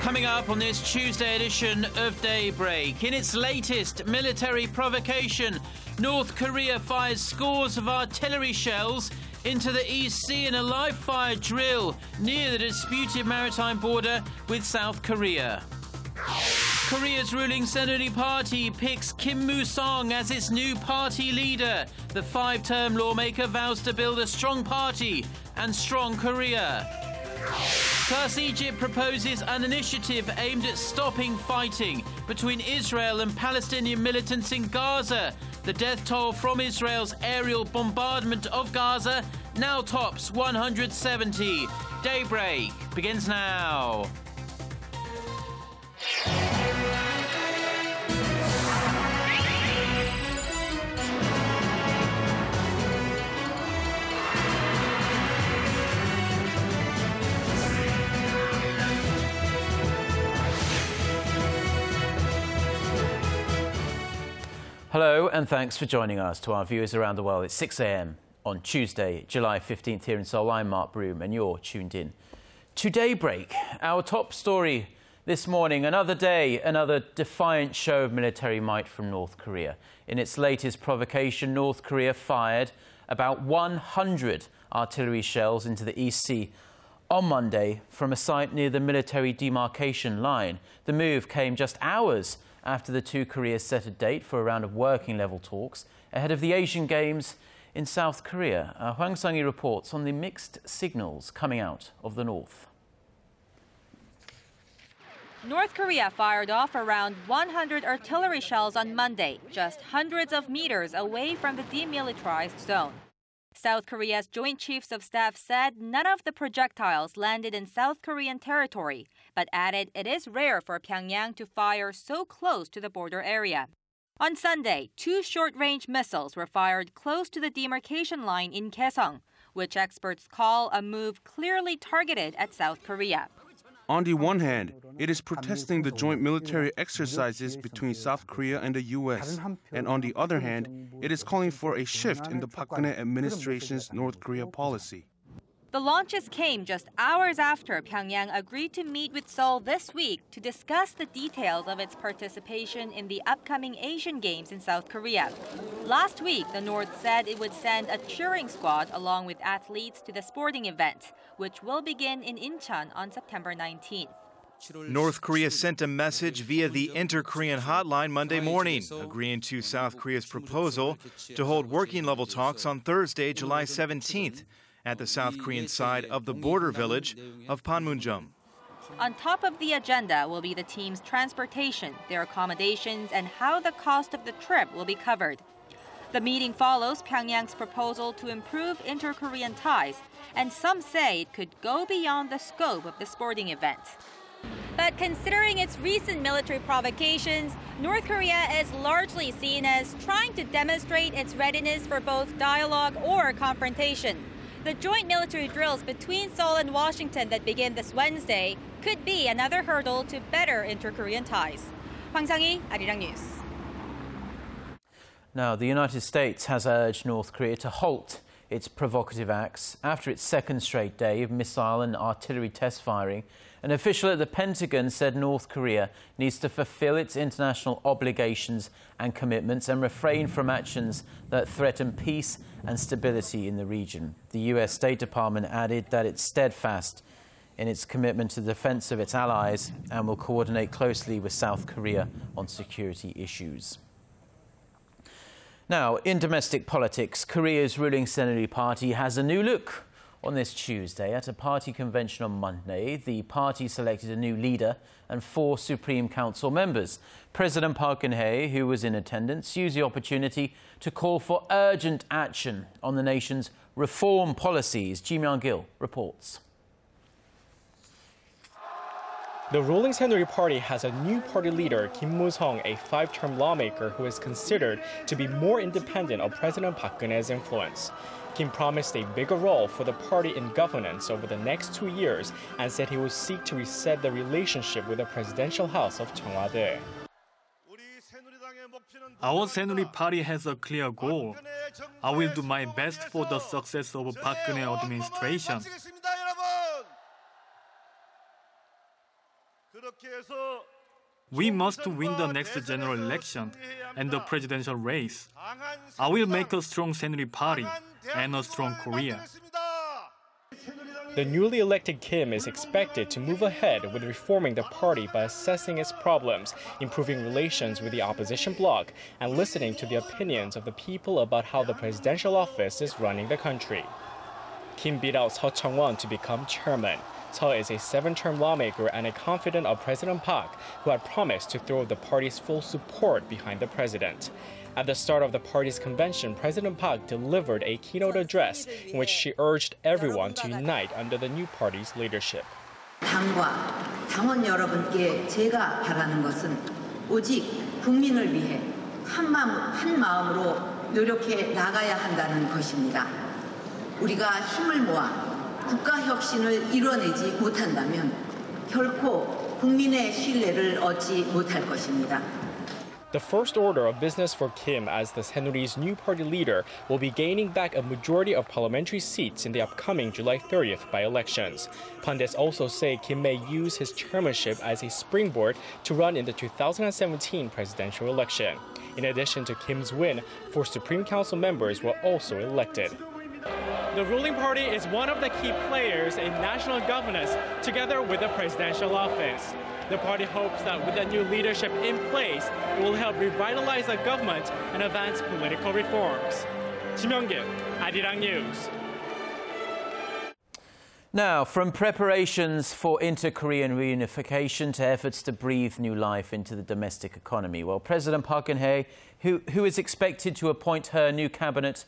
Coming up on this Tuesday edition of Daybreak, in its latest military provocation, North Korea fires scores of artillery shells into the East Sea in a live-fire drill near the disputed maritime border with South Korea. Korea's ruling Saenuri Party picks Kim Moo-sung as its new party leader. The five-term lawmaker vows to build a strong party and strong Korea. Plus, Egypt proposes an initiative aimed at stopping fighting between Israel and Palestinian militants in Gaza. The death toll from Israel's aerial bombardment of Gaza now tops 170. Daybreak begins now. Hello and thanks for joining us. To our viewers around the world, it's 6 a.m. on Tuesday, July 15th here in Seoul. I'm Mark Broom and you're tuned in to Daybreak. Our top story this morning, another day, another defiant show of military might from North Korea. In its latest provocation, North Korea fired about 100 artillery shells into the East Sea on Monday from a site near the military demarcation line. The move came just hours after the two Koreas set a date for a round of working-level talks ahead of the Asian Games in South Korea. Hwang Sung-hee reports on the mixed signals coming out of the north. North Korea fired off around 100 artillery shells on Monday, just hundreds of meters away from the demilitarized zone. South Korea's Joint Chiefs of Staff said none of the projectiles landed in South Korean territory, but added it is rare for Pyongyang to fire so close to the border area. On Sunday, two short-range missiles were fired close to the demarcation line in Kaesong, which experts call a move clearly targeted at South Korea. On the one hand, it is protesting the joint military exercises between South Korea and the U.S. And on the other hand, it is calling for a shift in the Park Geun-hye administration's North Korea policy. The launches came just hours after Pyongyang agreed to meet with Seoul this week to discuss the details of its participation in the upcoming Asian Games in South Korea. Last week, the North said it would send a cheering squad along with athletes to the sporting event, which will begin in Incheon on September 19th. North Korea sent a message via the Inter-Korean hotline Monday morning, agreeing to South Korea's proposal to hold working-level talks on Thursday, July 17th. At the South Korean side of the border village of Panmunjom. On top of the agenda will be the team's transportation, their accommodations, and how the cost of the trip will be covered. The meeting follows Pyongyang's proposal to improve inter-Korean ties, and some say it could go beyond the scope of the sporting event. But considering its recent military provocations, North Korea is largely seen as trying to demonstrate its readiness for both dialogue or confrontation. The joint military drills between Seoul and Washington that begin this Wednesday could be another hurdle to better inter-Korean ties. Hwang Sung-hee, Arirang News. Now, the United States has urged North Korea to halt its provocative acts after its second straight day of missile and artillery test firing. An official at the Pentagon said North Korea needs to fulfill its international obligations and commitments and refrain from actions that threaten peace and stability in the region. The U.S. State Department added that it's steadfast in its commitment to the defense of its allies and will coordinate closely with South Korea on security issues. Now, in domestic politics, Korea's ruling Saenuri Party has a new look. On this Tuesday, at a party convention on Monday, the party selected a new leader and 4 Supreme Council members. President Park Geun-hye, who was in attendance, used the opportunity to call for urgent action on the nation's reform policies. Ji Myung-gil reports. The ruling Saenuri Party has a new party leader, Kim Moo-sung, a 5-term lawmaker who is considered to be more independent of President Park Geun-hye's influence. Kim promised a bigger role for the party in governance over the next 2 years and said he will seek to reset the relationship with the presidential house of Cheongwade. Our Saenuri Party has a clear goal. I will do my best for the success of Park Geun-hye administration. We must win the next general election and the presidential race. I will make a strong Saenuri Party and a strong Korea. The newly elected Kim is expected to move ahead with reforming the party by assessing its problems, improving relations with the opposition bloc, and listening to the opinions of the people about how the presidential office is running the country. Kim beat out Seo Chung-won to become chairman. Seo is a 7-term lawmaker and a confidant of President Park, who had promised to throw the party's full support behind the president. At the start of the party's convention, President Park delivered a keynote address in which she urged everyone to unite under the new party's leadership. 당과 당원 여러분께 제가 바라는 것은 오직 국민을 위해 한 마음으로 노력해 나가야 한다는 것입니다. 우리가 힘을 모아 국가 혁신을 이뤄내지 못한다면 결코 국민의 신뢰를 얻지 못할 것입니다. The first order of business for Kim as the Saenuri's new party leader will be gaining back a majority of parliamentary seats in the upcoming July 30th by-elections. Pundits also say Kim may use his chairmanship as a springboard to run in the 2017 presidential election. In addition to Kim's win, 4 Supreme Council members were also elected. The ruling party is one of the key players in national governance, together with the presidential office. The party hopes that with the new leadership in place, it will help revitalize the government and advance political reforms. Jimyong-gil, Arirang News. Now, from preparations for inter-Korean reunification to efforts to breathe new life into the domestic economy, well, President Park Geun-hye, who is expected to appoint her new cabinet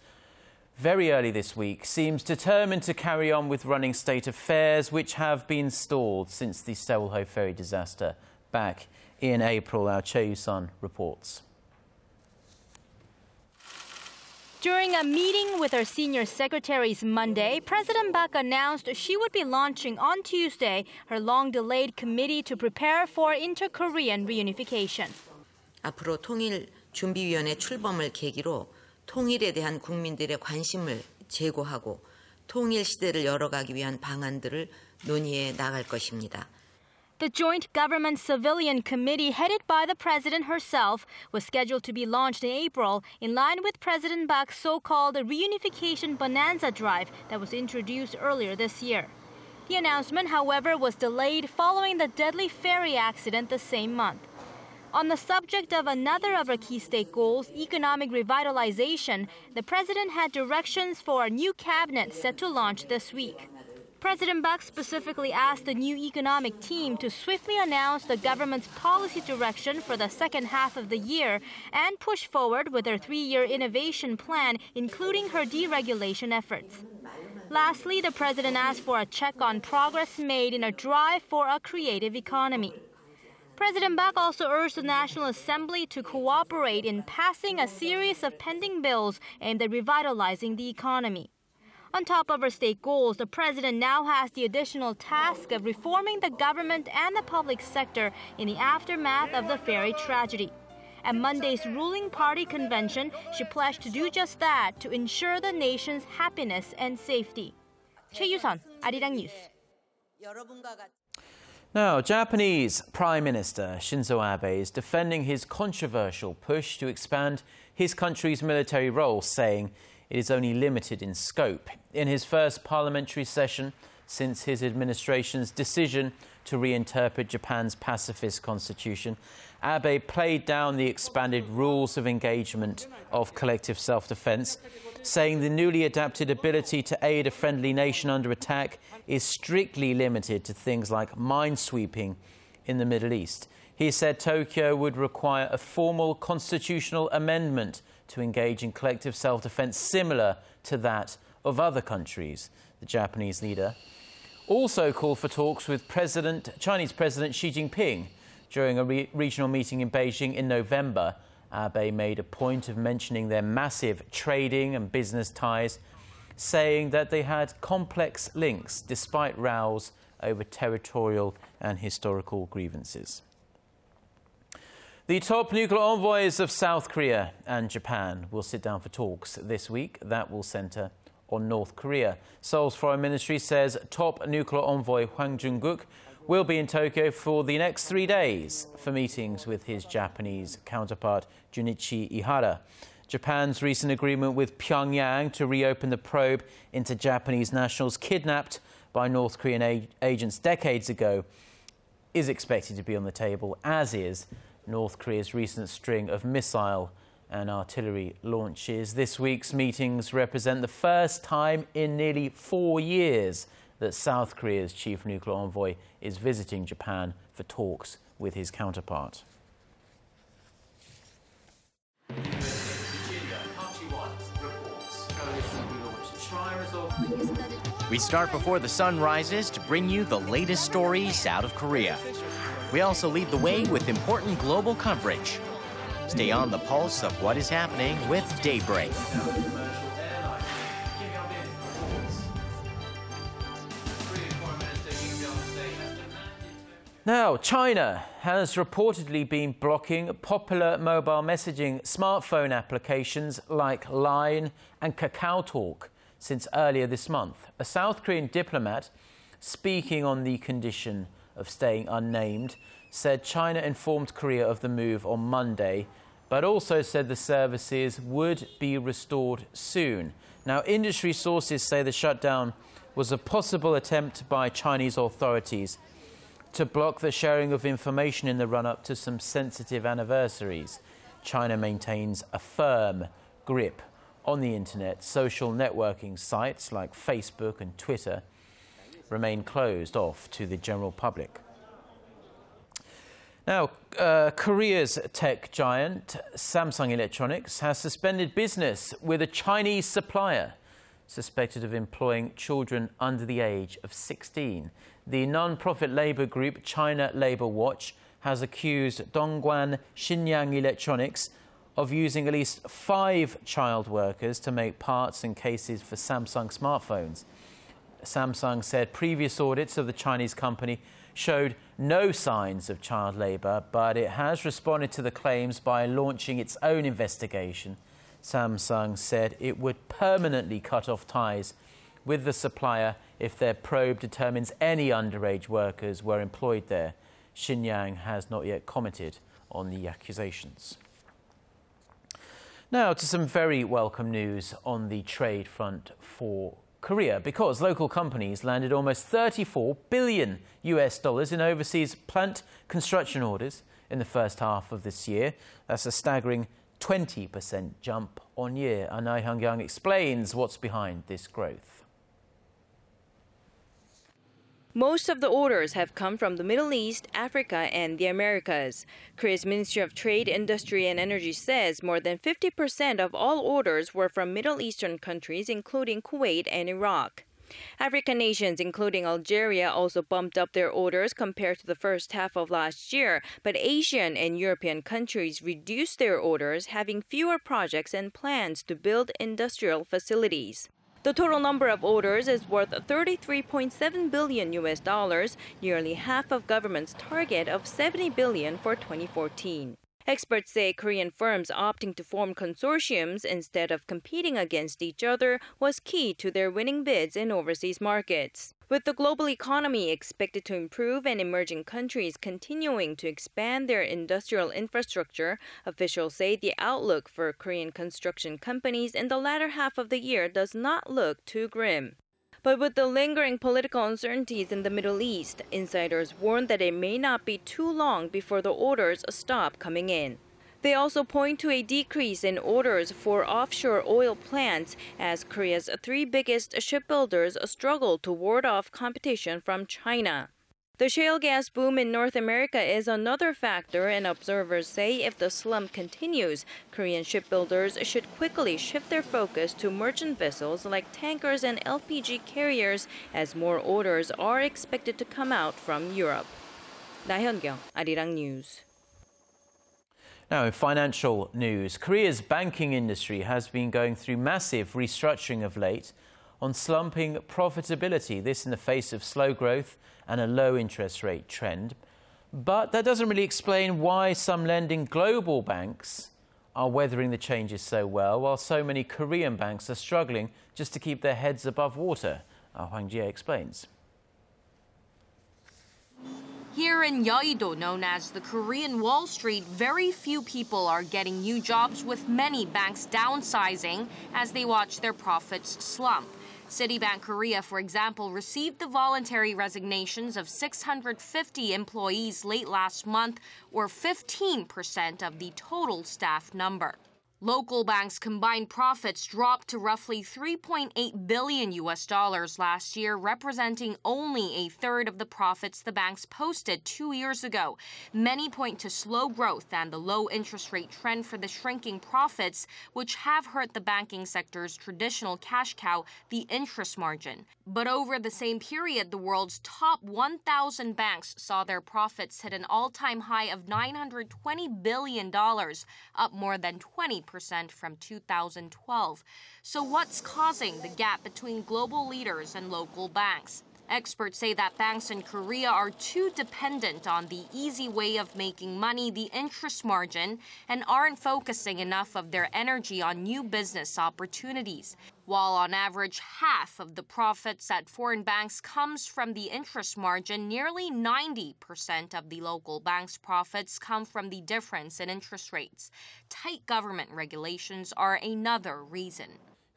very early this week, seems determined to carry on with running state affairs which have been stalled since the Sewol-ho ferry disaster back in April. Our Choi Yu-sun reports. During a meeting with her senior secretaries Monday, President Park announced she would be launching on Tuesday her long-delayed committee to prepare for inter-Korean reunification. 앞으로 통일준비위원회 출범을 계기로 통일에 대한 국민들의 관심을 제고하고 통일 시대를 열어가기 위한 방안들을 논의해 나갈 것입니다. The Joint Government Civilian Committee, headed by the president herself, was scheduled to be launched in April in line with President Park's so-called reunification bonanza drive that was introduced earlier this year. The announcement, however, was delayed following the deadly ferry accident the same month. On the subject of another of her key state goals, economic revitalization, the president had directions for a new cabinet set to launch this week. President Park specifically asked the new economic team to swiftly announce the government's policy direction for the second half of the year and push forward with her 3-year innovation plan, including her deregulation efforts. Lastly, the president asked for a check on progress made in a drive for a creative economy. President Park also urged the National Assembly to cooperate in passing a series of pending bills aimed at revitalizing the economy. On top of her state goals, the president now has the additional task of reforming the government and the public sector in the aftermath of the ferry tragedy. At Monday's ruling party convention, she pledged to do just that to ensure the nation's happiness and safety. Choi Yu-sun, Arirang News. Now, Japanese Prime Minister Shinzo Abe is defending his controversial push to expand his country's military role, saying it is only limited in scope. In his first parliamentary session since his administration's decision to reinterpret Japan's pacifist constitution, Abe played down the expanded rules of engagement of collective self-defense, saying the newly adapted ability to aid a friendly nation under attack is strictly limited to things like minesweeping in the Middle East. He said Tokyo would require a formal constitutional amendment to engage in collective self-defense similar to that of other countries. The Japanese leader also called for talks with Chinese President Xi Jinping. During a regional meeting in Beijing in November, Abe made a point of mentioning their massive trading and business ties, saying that they had complex links despite rows over territorial and historical grievances. The top nuclear envoys of South Korea and Japan will sit down for talks this week that will centre on North Korea. Seoul's foreign ministry says top nuclear envoy Hwang Sung-hee will be in Tokyo for the next 3 days for meetings with his Japanese counterpart, Junichi Ihara. Japan's recent agreement with Pyongyang to reopen the probe into Japanese nationals kidnapped by North Korean agents decades ago is expected to be on the table, as is North Korea's recent string of missile and artillery launches. This week's meetings represent the first time in nearly 4 years that South Korea's chief nuclear envoy is visiting Japan for talks with his counterpart. We start before the sun rises to bring you the latest stories out of Korea. We also lead the way with important global coverage. Stay on the pulse of what is happening with Daybreak. Now, China has reportedly been blocking popular mobile messaging smartphone applications like Line and KakaoTalk since earlier this month. A South Korean diplomat, speaking on the condition of staying unnamed, said China informed Korea of the move on Monday, but also said the services would be restored soon. Now, industry sources say the shutdown was a possible attempt by Chinese authorities to block the sharing of information in the run-up to some sensitive anniversaries. China maintains a firm grip on the internet. Social networking sites like Facebook and Twitter remain closed off to the general public. Now, Korea's tech giant Samsung Electronics has suspended business with a Chinese supplier suspected of employing children under the age of 16. The non-profit labor group China Labor Watch has accused Dongguan Shenyang Electronics of using at least 5 child workers to make parts and cases for Samsung smartphones. Samsung said previous audits of the Chinese company showed no signs of child labor, but it has responded to the claims by launching its own investigation. Samsung said it would permanently cut off ties with the supplier if their probe determines any underage workers were employed there. Shenyang has not yet commented on the accusations. Now to some very welcome news on the trade front for Korea, because local companies landed almost $34 billion in overseas plant construction orders in the first half of this year. That's a staggering 20% jump on year. And Hwang explains what's behind this growth. Most of the orders have come from the Middle East, Africa, and the Americas. Korea's Ministry of Trade, Industry, and Energy says more than 50% of all orders were from Middle Eastern countries, including Kuwait and Iraq. African nations, including Algeria, also bumped up their orders compared to the first half of last year, but Asian and European countries reduced their orders, having fewer projects and plans to build industrial facilities. The total number of orders is worth $33.7 billion, nearly half of government's target of $70 billion for 2014. Experts say Korean firms opting to form consortiums instead of competing against each other was key to their winning bids in overseas markets. With the global economy expected to improve and emerging countries continuing to expand their industrial infrastructure, officials say the outlook for Korean construction companies in the latter half of the year does not look too grim. But with the lingering political uncertainties in the Middle East, insiders warn that it may not be too long before the orders stop coming in. They also point to a decrease in orders for offshore oil plants as Korea's 3 biggest shipbuilders struggle to ward off competition from China. The shale gas boom in North America is another factor, and observers say if the slump continues, Korean shipbuilders should quickly shift their focus to merchant vessels like tankers and LPG carriers as more orders are expected to come out from Europe. 나현경, Arirang News. Now, in financial news, Korea's banking industry has been going through massive restructuring of late on slumping profitability, this in the face of slow growth and a low interest rate trend. But that doesn't really explain why some lending global banks are weathering the changes so well, while so many Korean banks are struggling just to keep their heads above water. Hwang Sung-hee explains. Here in Yeouido, known as the Korean Wall Street, very few people are getting new jobs, with many banks downsizing as they watch their profits slump. Citibank Korea, for example, received the voluntary resignations of 650 employees late last month, or 15% of the total staff number. Local banks' combined profits dropped to roughly $3.8 billion last year, representing only a third of the profits the banks posted 2 years ago. Many point to slow growth and the low interest rate trend for the shrinking profits, which have hurt the banking sector's traditional cash cow, the interest margin. But over the same period, the world's top 1,000 banks saw their profits hit an all-time high of $920 billion, up more than 20% from 2012. So what's causing the gap between global leaders and local banks? Experts say that banks in Korea are too dependent on the easy way of making money, the interest margin, and aren't focusing enough of their energy on new business opportunities. While on average, half of the profits at foreign banks comes from the interest margin, nearly 90% of the local banks' profits come from the difference in interest rates. Tight government regulations are another reason.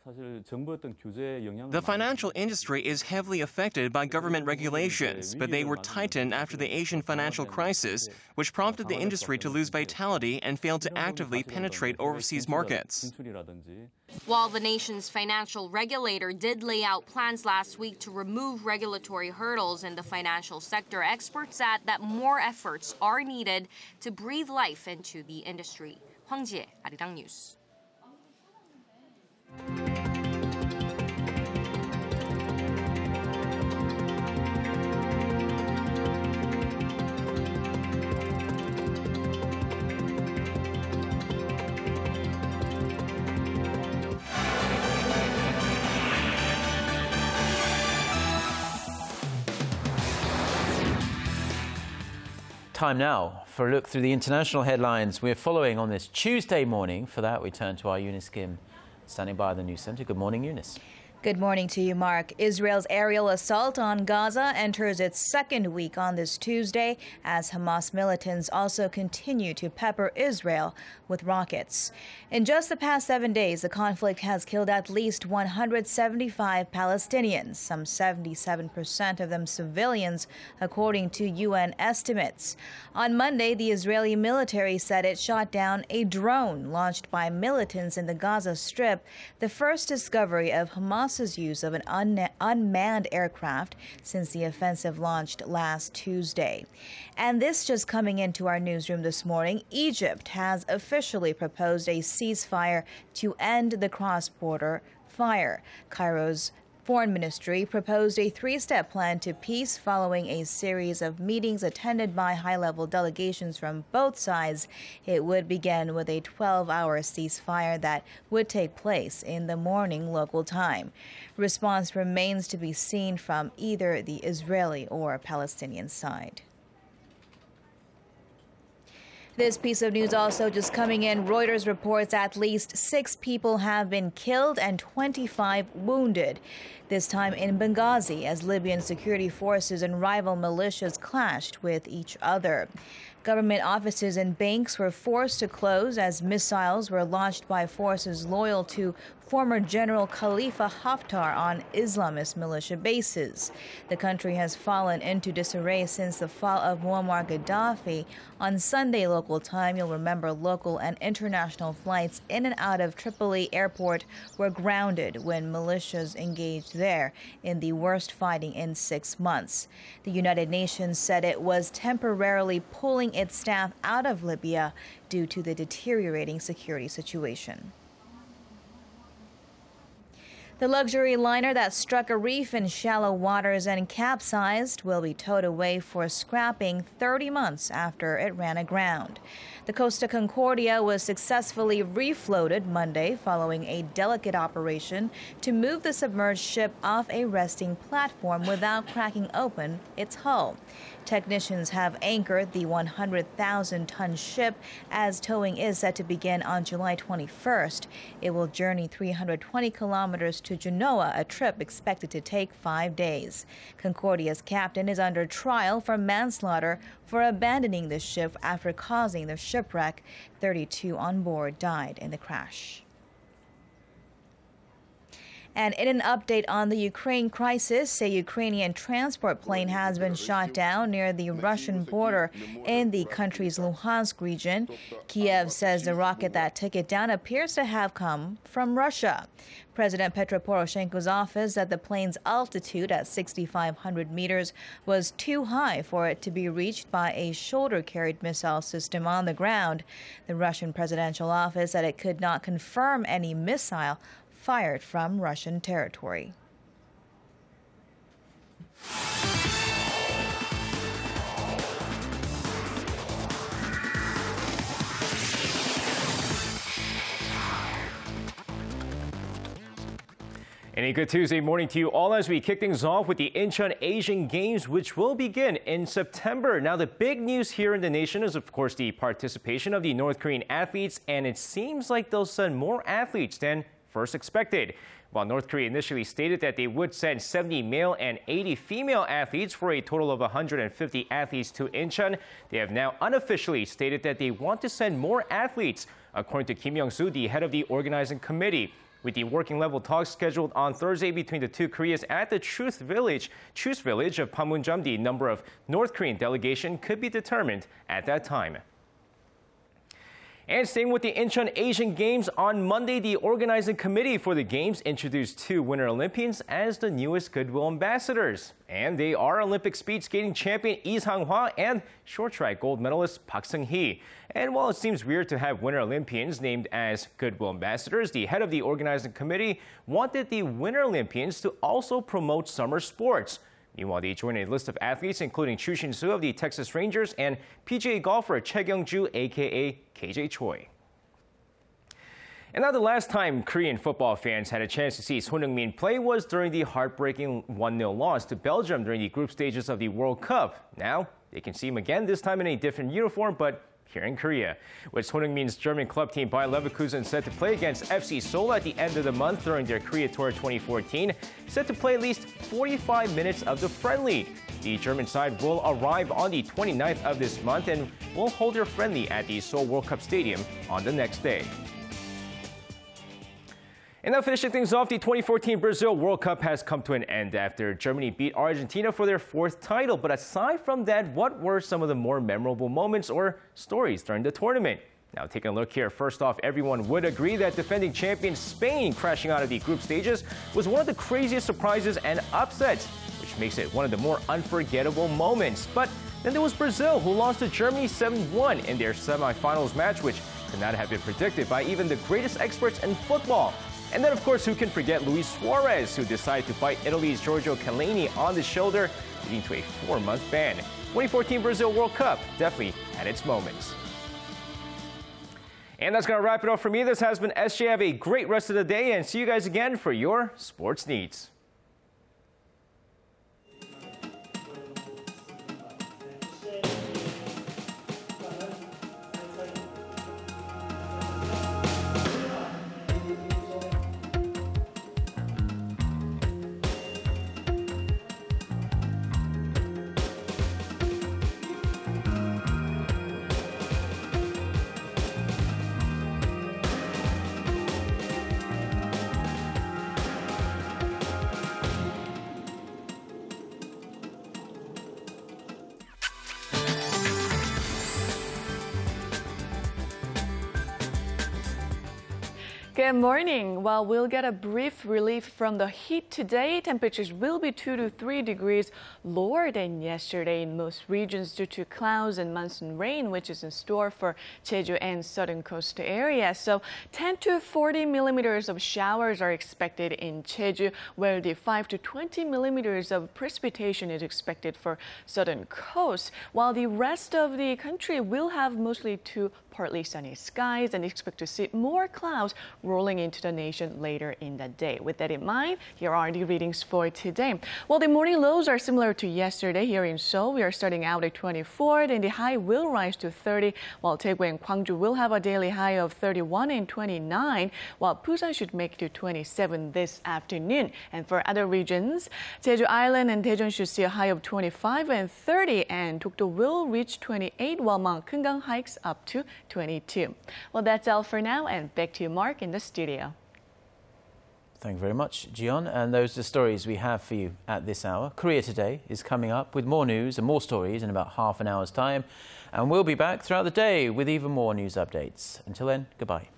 The financial industry is heavily affected by government regulations, but they were tightened after the Asian financial crisis, which prompted the industry to lose vitality and fail to actively penetrate overseas markets. While the nation's financial regulator did lay out plans last week to remove regulatory hurdles in the financial sector, experts add that more efforts are needed to breathe life into the industry. Hwang Sung-hee, Arirang News. Time now for a look through the international headlines we're following on this Tuesday morning. For that, we turn to our Eunice Kim, standing by the news center. Good morning, Eunice. Good morning to you, Mark. Israel's aerial assault on Gaza enters its second week on this Tuesday as Hamas militants also continue to pepper Israel with rockets. In just the past 7 days, the conflict has killed at least 175 Palestinians, some 77% of them civilians, according to UN estimates. On Monday, the Israeli military said it shot down a drone launched by militants in the Gaza Strip, the first discovery of Hamas's use of an unmanned aircraft since the offensive launched last Tuesday. And this just coming into our newsroom this morning, Egypt has officially proposed a ceasefire to end the cross-border fire. Cairo's Foreign Ministry proposed a three-step plan to peace following a series of meetings attended by high-level delegations from both sides. It would begin with a 12-hour ceasefire that would take place in the morning local time. Response remains to be seen from either the Israeli or Palestinian side. This piece of news also just coming in. Reuters reports at least 6 people have been killed and 25 wounded, this time in Benghazi, as Libyan security forces and rival militias clashed with each other. Government offices and banks were forced to close as missiles were launched by forces loyal to former General Khalifa Haftar on Islamist militia bases. The country has fallen into disarray since the fall of Muammar Gaddafi. On Sunday local time, you'll remember local and international flights in and out of Tripoli airport were grounded when militias engaged there in the worst fighting in 6 months. The United Nations said it was temporarily pulling its staff out of Libya due to the deteriorating security situation. The luxury liner that struck a reef in shallow waters and capsized will be towed away for scrapping 30 months after it ran aground. The Costa Concordia was successfully refloated Monday following a delicate operation to move the submerged ship off a resting platform without cracking open its hull. Technicians have anchored the 100,000-ton ship as towing is set to begin on July 21st. It will journey 320 kilometers to Genoa, a trip expected to take 5 days. Concordia's captain is under trial for manslaughter for abandoning the ship after causing the shipwreck. 32 on board died in the crash. And in an update on the Ukraine crisis, a Ukrainian transport plane has been shot down near the Russian border in the country's Luhansk region. Kiev says the rocket that took it down appears to have come from Russia. President Petro Poroshenko's office said the plane's altitude at 6,500 meters was too high for it to be reached by a shoulder-carried missile system on the ground. The Russian presidential office said it could not confirm any missile fired from Russian territory. And a good Tuesday morning to you all as we kick things off with the Incheon Asian Games, which will begin in September. Now, the big news here in the nation is, of course, the participation of the North Korean athletes, and it seems like they'll send more athletes than first expected. While North Korea initially stated that they would send 70 male and 80 female athletes for a total of 150 athletes to Incheon, they have now unofficially stated that they want to send more athletes, according to Kim Young-soo, the head of the organizing committee. With the working level talks scheduled on Thursday between the two Koreas at the Choose Village of Panmunjom, the number of North Korean delegation could be determined at that time. And staying with the Incheon Asian Games, on Monday, the organizing committee for the Games introduced 2 Winter Olympians as the newest Goodwill ambassadors. And they are Olympic speed skating champion Lee Sang-hwa and short track gold medalist Hwang Sung-hee. And while it seems weird to have Winter Olympians named as Goodwill ambassadors, the head of the organizing committee wanted the Winter Olympians to also promote summer sports. Meanwhile, they joined a list of athletes including Chu Shin-soo of the Texas Rangers and PGA golfer Chae Kyung-ju, a.k.a. KJ Choi. And now the last time Korean football fans had a chance to see Son Heung-min play was during the heartbreaking 1-0 loss to Belgium during the group stages of the World Cup. Now they can see him again, this time in a different uniform, but here in Korea. With Son Heung-min's German club team Bayer Leverkusen set to play against FC Seoul at the end of the month during their Korea Tour 2014, set to play at least 45 minutes of the friendly. The German side will arrive on the 29th of this month and will hold their friendly at the Seoul World Cup Stadium on the next day. And now finishing things off, the 2014 Brazil World Cup has come to an end after Germany beat Argentina for their 4th title. But aside from that, what were some of the more memorable moments or stories during the tournament? Now taking a look here, first off, everyone would agree that defending champion Spain crashing out of the group stages was one of the craziest surprises and upsets, which makes it one of the more unforgettable moments. But then there was Brazil, who lost to Germany 7-1 in their semifinals match, which could not have been predicted by even the greatest experts in football. And then, of course, who can forget Luis Suarez, who decided to fight Italy's Giorgio Chiellini on the shoulder, leading to a 4-month ban. 2014 Brazil World Cup definitely had its moments. And that's going to wrap it up for me. This has been SJ. Have a great rest of the day, and see you guys again for your sports needs. Good morning. While we'll get a brief relief from the heat today, temperatures will be 2 to 3 degrees lower than yesterday in most regions due to clouds and monsoon rain, which is in store for Jeju and southern coast area. So 10 to 40 millimeters of showers are expected in Jeju, where the 5 to 20 millimeters of precipitation is expected for southern coast, while the rest of the country will have mostly to partly sunny skies and expect to see more clouds rolling into the nation later in the day. With that in mind, here are the readings for today. Well, the morning lows are similar to yesterday. Here in Seoul, we are starting out at 24, and the high will rise to 30, while Daegu and Gwangju will have a daily high of 31 and 29, while Busan should make it to 27 this afternoon. And for other regions, Jeju Island and Daejeon should see a high of 25 and 30, and Dokdo will reach 28, while Mount Keungang hikes up to 22. Well, that's all for now, and back to you, Mark, in the studio. Thank you very much, Jion. And those are the stories we have for you at this hour. Korea Today is coming up with more news and more stories in about half an hour's time. And we'll be back throughout the day with even more news updates. Until then, goodbye.